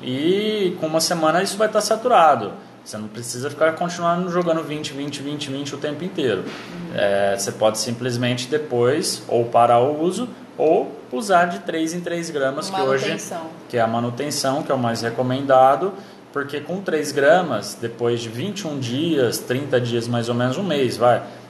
e com uma semana isso vai estar saturado. Você não precisa ficar continuando jogando 20 o tempo inteiro. Você pode simplesmente depois ou parar o uso ou usar de 3 em 3 gramas, que hoje que é a manutenção, que é o mais recomendado, porque com 3 gramas, depois de 21 dias, 30 dias mais ou menos, um mês,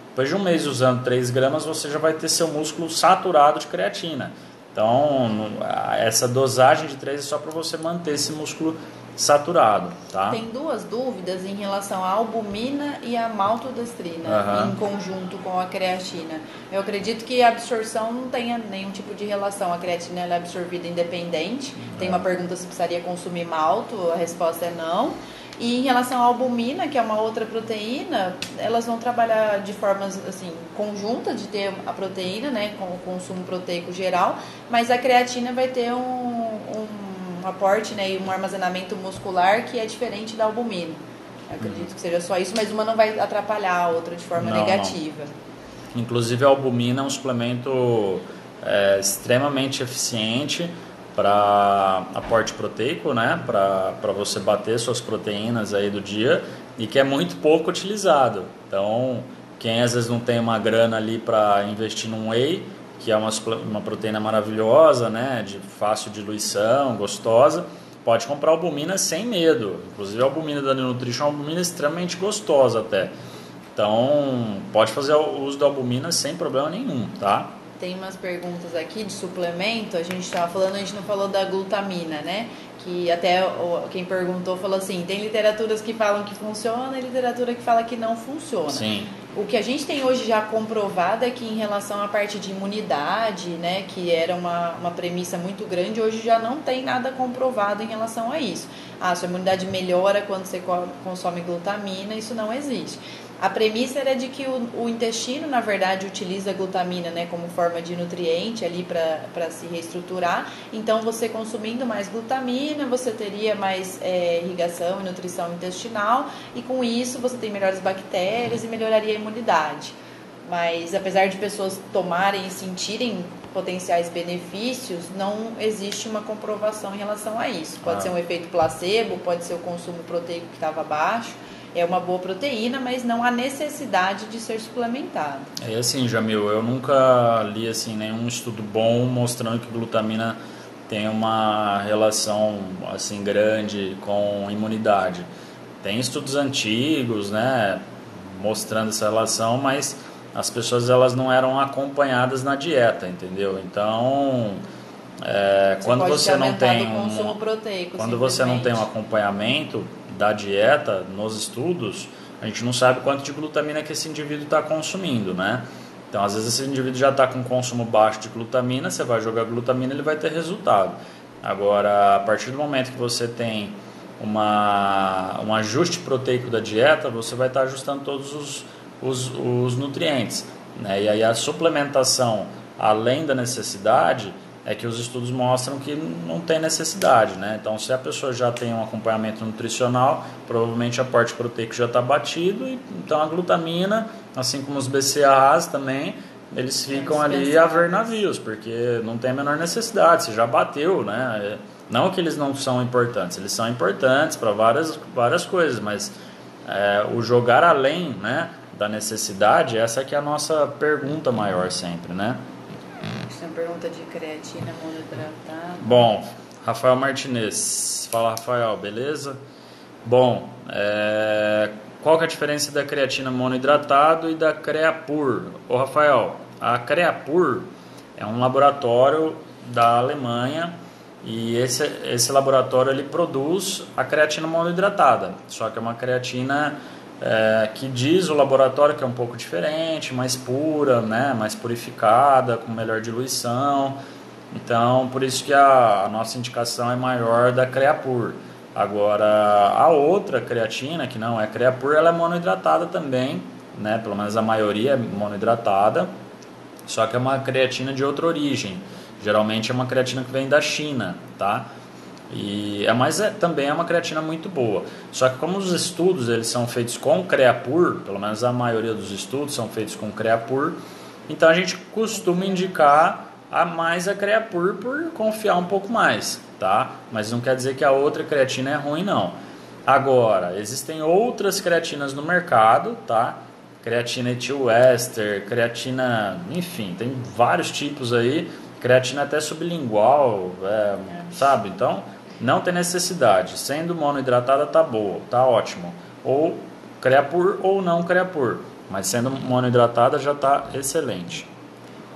depois de um mês usando 3 gramas, você já vai ter seu músculo saturado de creatina. Então, essa dosagem de 3 é só para você manter esse músculo saturado, tá? Tem 2 dúvidas em relação à albumina e à maltodestrina em conjunto com a creatina. Eu acredito que a absorção não tenha nenhum tipo de relação. A creatina ela é absorvida independente. Tem uma pergunta se precisaria consumir malto, a resposta é não. E em relação à albumina, que é uma outra proteína, elas vão trabalhar de formas assim, conjuntas de ter a proteína, né, com o consumo proteico geral, mas a creatina vai ter um aporte, né, e um armazenamento muscular que é diferente da albumina. Eu acredito que seja só isso, mas uma não vai atrapalhar a outra de forma negativa. Não. Inclusive a albumina é um suplemento extremamente eficiente para aporte proteico, né, para você bater suas proteínas aí do dia e que é muito pouco utilizado. Então, quem às vezes não tem uma grana ali para investir num whey, que é uma proteína maravilhosa, né, de fácil diluição, gostosa, pode comprar albumina sem medo. Inclusive a albumina da New Nutrition é uma albumina extremamente gostosa até. Então, pode fazer o uso da albumina sem problema nenhum, tá? Tem umas perguntas aqui de suplemento, a gente não falou da glutamina, né? Que até quem perguntou falou assim, tem literaturas que falam que funciona e literatura que fala que não funciona. Sim. O que a gente tem hoje já comprovado é que em relação à parte de imunidade, né, que era uma premissa muito grande, hoje já não tem nada comprovado em relação a isso. Sua imunidade melhora quando você consome glutamina, isso não existe. A premissa era de que o intestino, na verdade, utiliza a glutamina, né, como forma de nutriente ali para se reestruturar. Então, você consumindo mais glutamina, você teria mais irrigação e nutrição intestinal, e com isso você tem melhores bactérias e melhoraria a imunidade. Mas, apesar de pessoas tomarem e sentirem potenciais benefícios, não existe uma comprovação em relação a isso. Pode ser um efeito placebo, pode ser o consumo proteico que estava baixo. É uma boa proteína, mas não há necessidade de ser suplementado. É assim, Jamil, eu nunca li assim, nenhum estudo bom mostrando que glutamina tem uma relação assim grande com imunidade. Tem estudos antigos, né, mostrando essa relação, mas as pessoas elas não eram acompanhadas na dieta, entendeu? Então, quando você não tem quando você não tem um acompanhamento da dieta nos estudos, a gente não sabe quanto de glutamina que esse indivíduo está consumindo, né? Então, às vezes esse indivíduo já está com consumo baixo de glutamina, você vai jogar glutamina, ele vai ter resultado. Agora, a partir do momento que você tem um ajuste proteico da dieta, você vai estar ajustando todos os nutrientes, né? E aí a suplementação, além da necessidade, é que os estudos mostram que não tem necessidade, né? Então, se a pessoa já tem um acompanhamento nutricional, provavelmente o aporte proteico já está batido, e então a glutamina, assim como os BCAAs também, eles ficam ali a ver navios, porque não tem a menor necessidade, você já bateu, né? Não que eles não são importantes, eles são importantes para várias coisas, mas o jogar além, né, da necessidade, essa que é a nossa pergunta maior sempre, né? Tem uma pergunta de creatina monoidratada. Bom, Rafael Martinez. Fala, Rafael, beleza? Bom, qual que é a diferença da creatina monohidratado e da Creapur? Ô, Rafael, a Creapur é um laboratório da Alemanha e esse laboratório ele produz a creatina monohidratada, só que é uma creatina que diz o laboratório que é um pouco diferente, mais pura, né, mais purificada, com melhor diluição. Então, por isso que a nossa indicação é maior da Creapur. Agora, a outra creatina, que não é Creapur, ela é monohidratada também, né, pelo menos a maioria é monohidratada, só que é uma creatina de outra origem. Geralmente é uma creatina que vem da China, tá? Mas também é uma creatina muito boa. Só que como os estudos eles são feitos com Creapur, pelo menos a maioria dos estudos são feitos com Creapur, então a gente costuma indicar mais a Creapur por confiar um pouco mais, tá? Mas não quer dizer que a outra creatina é ruim, não. Agora, existem outras creatinas no mercado, tá? Creatina etilester, creatina, enfim, tem vários tipos aí, creatina até sublingual, sabe? Então, não tem necessidade. Sendo monohidratada tá boa, tá ótimo. Ou Creapur ou não Creapur, mas sendo monohidratada já tá excelente.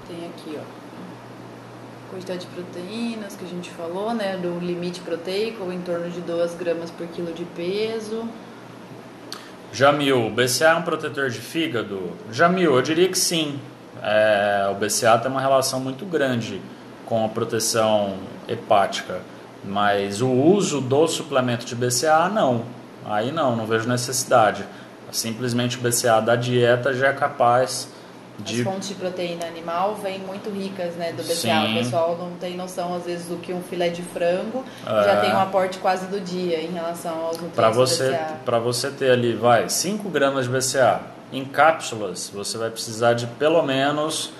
Tem aqui, ó, quantidade de proteínas que a gente falou, né, do limite proteico, em torno de 2 gramas por quilo de peso. Jamil, o BCA é um protetor de fígado? Jamil, eu diria que sim. O BCA tem uma relação muito grande com a proteção hepática, mas o uso do suplemento de BCA não. Aí não vejo necessidade. Simplesmente o BCA da dieta já é capaz de... As fontes de proteína animal vêm muito ricas, né, do BCA. Sim. O pessoal não tem noção, às vezes, do que um filé de frango já tem um aporte quase do dia em relação aos nutrientes do BCA. Para você ter ali, 5 gramas de BCA em cápsulas, você vai precisar de pelo menos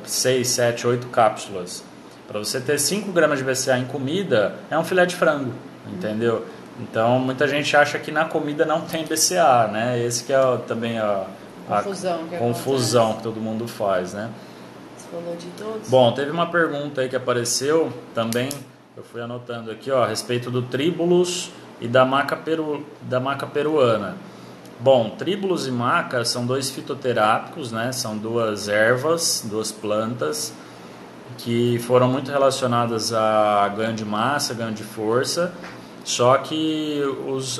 6, 7, 8 cápsulas. Para você ter 5 gramas de BCA em comida, é um filé de frango, entendeu? Então, muita gente acha que na comida não tem BCA, né? Esse que é também a confusão que todo mundo faz, né? Você falou de todos? Bom, teve uma pergunta aí que apareceu também, eu fui anotando aqui, ó, a respeito do tríbulos e da maca peruana. Bom, tríbulos e maca são 2 fitoterápicos, né? São 2 ervas, 2 plantas que foram muito relacionadas a ganho de massa, ganho de força, só que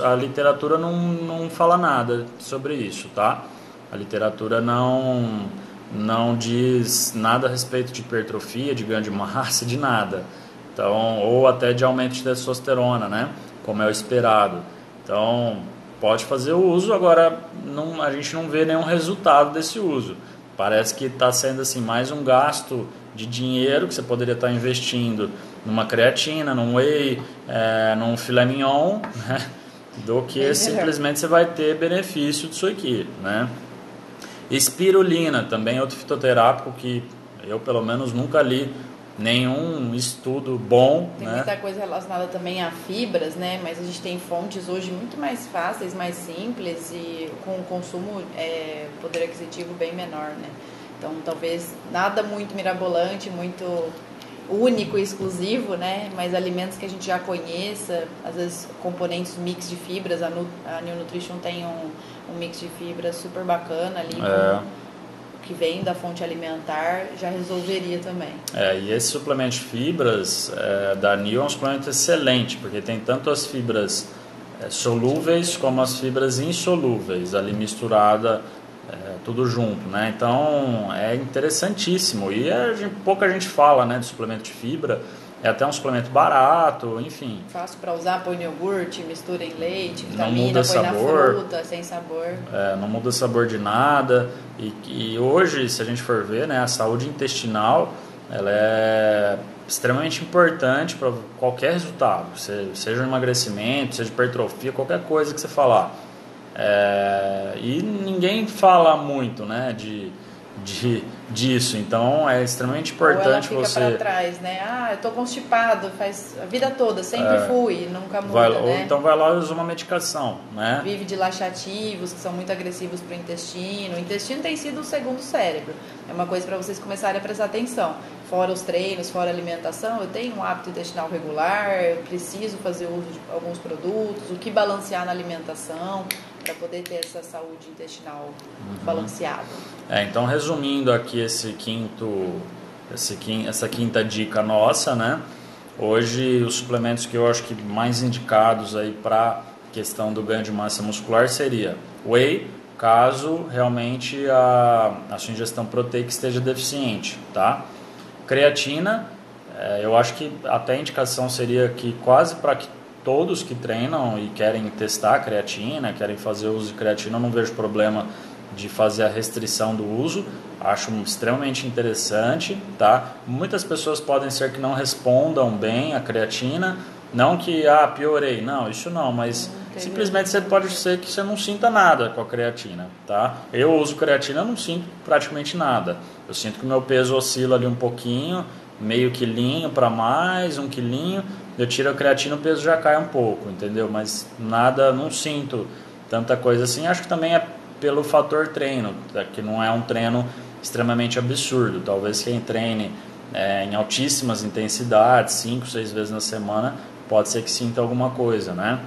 a literatura não fala nada sobre isso, tá? A literatura não diz nada a respeito de hipertrofia, de ganho de massa, de nada. Então, ou até de aumento de testosterona, né? Como é o esperado. Então, pode fazer o uso, agora a gente não vê nenhum resultado desse uso. Parece que está sendo assim, mais um gasto de dinheiro que você poderia estar investindo numa creatina, num whey, num filé mignon, né? Do que simplesmente você vai ter benefício disso aqui, né? Espirulina, também é outro fitoterápico que eu pelo menos nunca li nenhum estudo bom. Tem, né, muita coisa relacionada também a fibras, né? Mas a gente tem fontes hoje muito mais fáceis, mais simples e com um consumo, poder aquisitivo bem menor, né? Então talvez nada muito mirabolante, muito único e exclusivo, né? Mas alimentos que a gente já conheça, às vezes componentes mix de fibras, a New Nutrition tem um mix de fibras super bacana ali, que vem da fonte alimentar, já resolveria também. E esse suplemento de fibras da New é um suplemento excelente, porque tem tanto as fibras solúveis como as fibras insolúveis ali misturada, tudo junto, né? Então é interessantíssimo e pouca gente fala, né, de suplemento de fibra. É até um suplemento barato, enfim. Fácil para usar, põe no iogurte, mistura em leite, vitamina, não muda põe sabor, na fruta, sem sabor. Não muda sabor de nada. E hoje, se a gente for ver, né, a saúde intestinal ela é extremamente importante para qualquer resultado, seja emagrecimento, seja hipertrofia, qualquer coisa que você falar. E ninguém fala muito, né, disso, então é extremamente importante ou ela fica para trás, né? Eu tô constipado, faz a vida toda, sempre fui, nunca muda, né? Ou então vai lá e usa uma medicação, né? Vive de laxativos, que são muito agressivos para o intestino. O intestino tem sido o segundo cérebro. É uma coisa para vocês começarem a prestar atenção. Fora os treinos, fora a alimentação, eu tenho um hábito intestinal regular, eu preciso fazer uso de alguns produtos, o que balancear na alimentação para poder ter essa saúde intestinal balanceada. Então, resumindo aqui essa quinta dica nossa, né? Hoje, os suplementos que eu acho que mais indicados aí para questão do ganho de massa muscular seria whey, caso realmente a sua ingestão proteica esteja deficiente, tá? Creatina, eu acho que até a indicação seria que quase para que todos que treinam e querem testar a creatina, querem fazer uso de creatina, eu não vejo problema de fazer a restrição do uso, acho extremamente interessante, tá? Muitas pessoas podem ser que não respondam bem à creatina, não que piorei, não, isso não, mas simplesmente você pode ser que você não sinta nada com a creatina, tá? Eu uso creatina, eu não sinto praticamente nada, eu sinto que o meu peso oscila ali um pouquinho, meio quilinho para mais, 1 quilinho, eu tiro a creatina, o peso já cai um pouco, entendeu? Mas nada, não sinto tanta coisa assim, acho que também é pelo fator treino, que não é um treino extremamente absurdo. Talvez quem treine em altíssimas intensidades, 5, 6 vezes na semana, pode ser que sinta alguma coisa, né?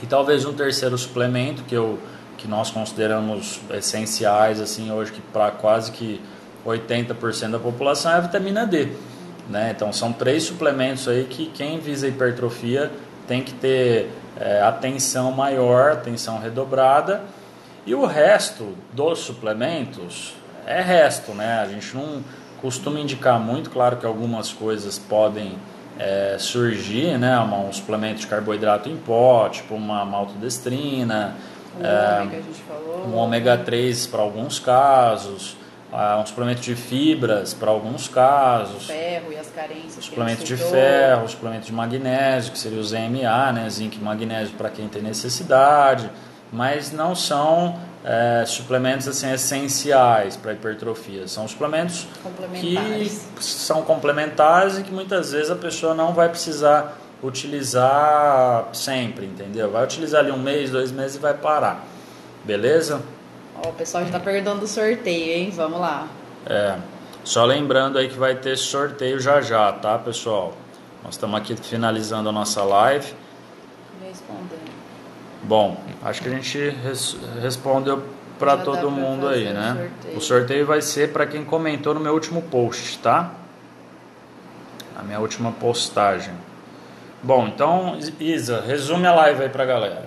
E talvez um terceiro suplemento que nós consideramos essenciais assim hoje, que para quase que 80% da população, é a vitamina D, né? Então são 3 suplementos aí que quem visa hipertrofia tem que ter atenção maior, atenção redobrada. E o resto dos suplementos é resto, né? A gente não costuma indicar muito, claro que algumas coisas podem surgir, né? Um suplemento de carboidrato em pó, tipo uma maltodestrina, um ômega 3 para alguns casos, um suplemento de fibras para alguns casos, ferro e as carências, suplemento de ferro, suplemento de magnésio, que seria o ZMA, né? Zinco e magnésio para quem tem necessidade, mas não são suplementos assim, essenciais para hipertrofia. São suplementos que são complementares e que muitas vezes a pessoa não vai precisar utilizar sempre, entendeu? Vai utilizar ali 1 mês, 2 meses e vai parar. Beleza? O pessoal já está perguntando do sorteio, hein? Vamos lá. Só lembrando aí que vai ter sorteio já, tá, pessoal? Nós estamos aqui finalizando a nossa live. Respondendo. Bom, acho que a gente respondeu para todo mundo aí, né? O sorteio vai ser para quem comentou no meu último post, tá? A minha última postagem. Bom, então, Isa, resume a live aí pra galera.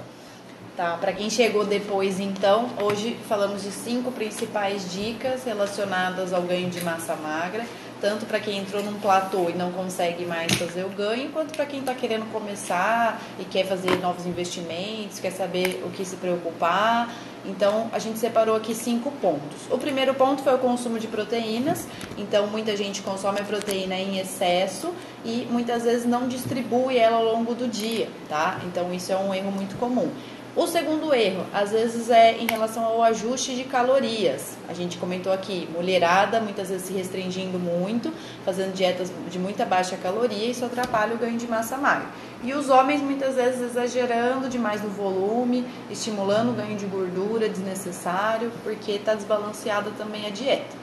Tá, para quem chegou depois, então, hoje falamos de 5 principais dicas relacionadas ao ganho de massa magra. tanto para quem entrou num platô e não consegue mais fazer o ganho, quanto para quem está querendo começar e quer fazer novos investimentos, quer saber o que se preocupar. Então, a gente separou aqui 5 pontos. O primeiro ponto foi o consumo de proteínas. Então, muita gente consome a proteína em excesso e muitas vezes não distribui ela ao longo do dia, tá? Então, isso é um erro muito comum. O segundo erro, às vezes, é em relação ao ajuste de calorias. A gente comentou aqui, mulherada muitas vezes se restringindo muito, fazendo dietas de muita baixa caloria, isso atrapalha o ganho de massa magra. E os homens muitas vezes exagerando demais no volume, estimulando o ganho de gordura desnecessário, porque está desbalanceada também a dieta.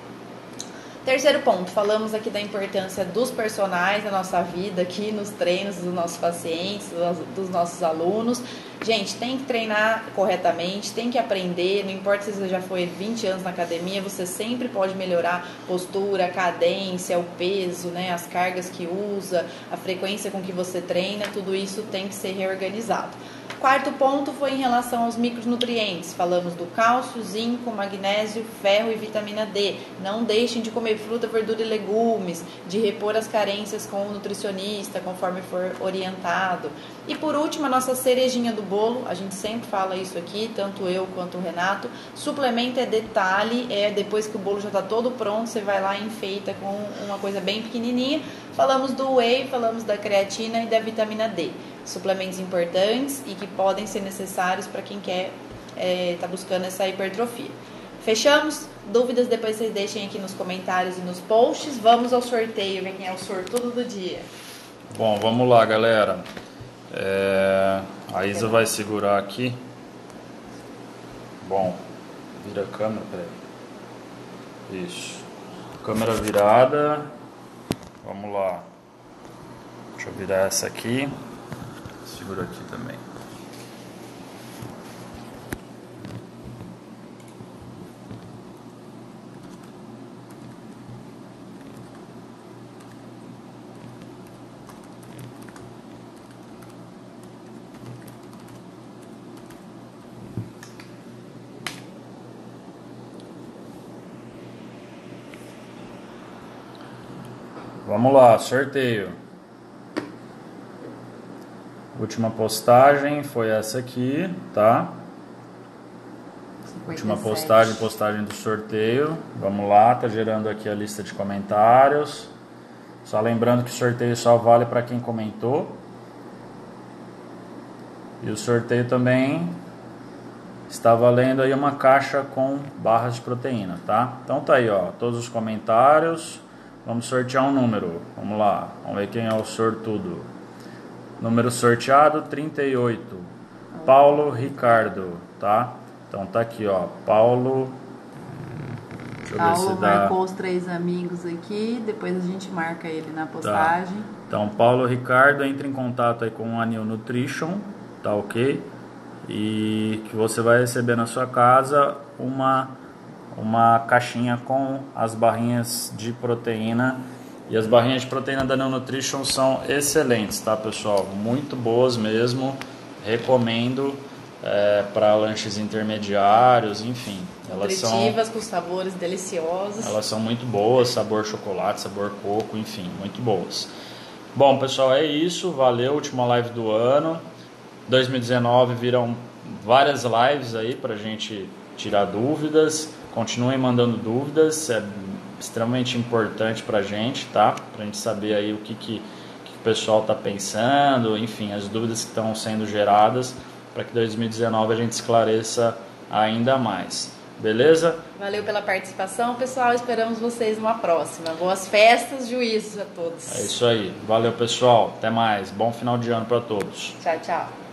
Terceiro ponto, falamos aqui da importância dos personagens na nossa vida, aqui nos treinos dos nossos pacientes, dos nossos alunos. Gente, tem que treinar corretamente, tem que aprender, não importa se você já foi 20 anos na academia, você sempre pode melhorar postura, cadência, o peso, né, as cargas que usa, a frequência com que você treina, tudo isso tem que ser reorganizado. Quarto ponto foi em relação aos micronutrientes. Falamos do cálcio, zinco, magnésio, ferro e vitamina D. Não deixem de comer fruta, verdura e legumes, de repor as carências com o nutricionista, conforme for orientado. E por último, a nossa cerejinha do bolo, a gente sempre fala isso aqui, tanto eu quanto o Renato. Suplemento é detalhe, depois que o bolo já está todo pronto, você vai lá e enfeita com uma coisa bem pequenininha. Falamos do whey, falamos da creatina e da vitamina D. Suplementos importantes e que podem ser necessários para quem quer tá buscando essa hipertrofia. Fechamos? Dúvidas depois vocês deixem aqui nos comentários e nos posts. Vamos ao sorteio, ver quem é o sortudo do dia. Bom, vamos lá, galera. A Isa vai segurar aqui. Bom, vira a câmera, peraí. Isso. Câmera virada. Vamos lá. Deixa eu virar essa aqui. Segura aqui também. Vamos lá, sorteio. Última postagem foi essa aqui, tá? 57. Última postagem do sorteio. Vamos lá, tá gerando aqui a lista de comentários. Só lembrando que o sorteio só vale para quem comentou. E o sorteio também está valendo aí uma caixa com barras de proteína, tá? Então tá aí, ó, todos os comentários. Vamos sortear um número. Vamos lá, vamos ver quem é o sortudo. Número sorteado, 38. Paulo Ricardo, tá? Então tá aqui, ó. Paulo. Deixa eu ver se dá. Marcou os 3 amigos aqui. Depois a gente marca ele na postagem. Tá. Então, Paulo Ricardo, entre em contato aí com a New Nutrition, tá ok? E que você vai receber na sua casa uma caixinha com as barrinhas de proteína. E as barrinhas de proteína da New Nutrition são excelentes, tá, pessoal? Muito boas mesmo. Recomendo para lanches intermediários, enfim. Nutritivas, com sabores deliciosos. Elas são muito boas, sabor chocolate, sabor coco, enfim, muito boas. Bom, pessoal, é isso. Valeu, última live do ano. 2019 viram várias lives aí pra gente tirar dúvidas. Continuem mandando dúvidas, é extremamente importante pra gente, tá? Pra gente saber aí o que o pessoal tá pensando, enfim, as dúvidas que estão sendo geradas, para que 2019 a gente esclareça ainda mais. Beleza? Valeu pela participação, pessoal. Esperamos vocês numa próxima. Boas festas, juízos a todos. É isso aí. Valeu, pessoal. Até mais. Bom final de ano para todos. Tchau, tchau.